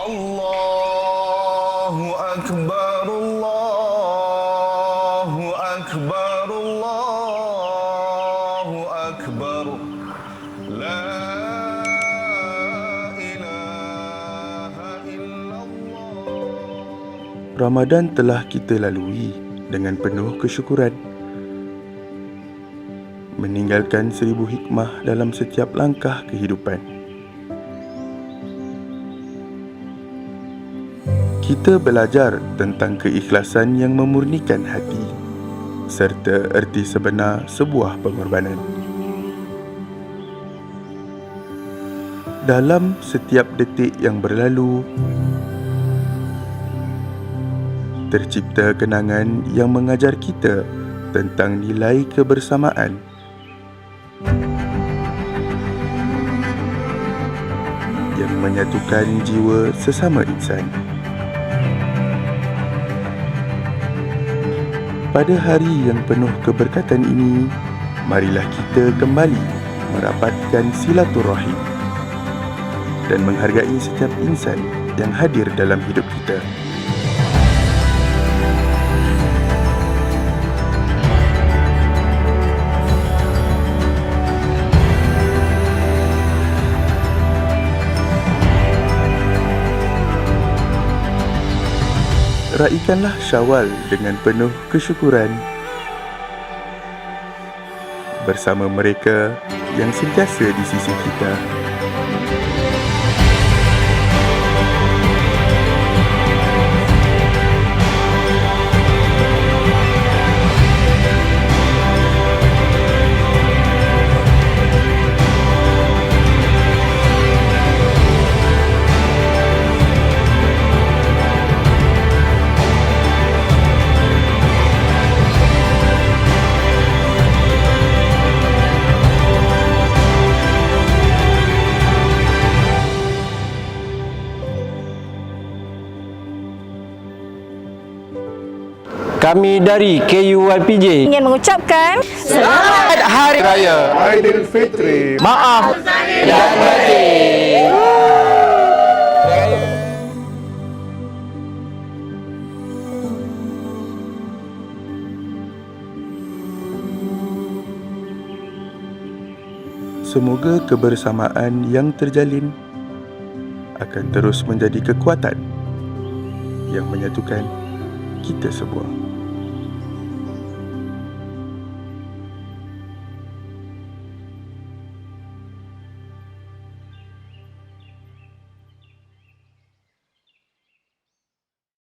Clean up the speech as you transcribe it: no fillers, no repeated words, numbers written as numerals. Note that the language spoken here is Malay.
Allahu Akbar, Allahu Akbar, Allahu Akbar. La ilaha illallah. Ramadan telah kita lalui dengan penuh kesyukuran, meninggalkan 1000 hikmah dalam setiap langkah kehidupan. Kita belajar tentang keikhlasan yang memurnikan hati serta erti sebenar sebuah pengorbanan. Dalam setiap detik yang berlalu, tercipta kenangan yang mengajar kita tentang nilai kebersamaan. Yang menyatukan jiwa sesama insan. Pada hari yang penuh keberkatan ini, marilah kita kembali merapatkan silaturahim dan menghargai setiap insan yang hadir dalam hidup kita. Raikanlah Syawal dengan penuh kesyukuran bersama mereka yang sentiasa di sisi kita. Kami dari KUYPJ ingin mengucapkan Selamat Hari Raya Aidilfitri. Maaf dan batin. Semoga kebersamaan yang terjalin akan terus menjadi kekuatan yang menyatukan kita semua.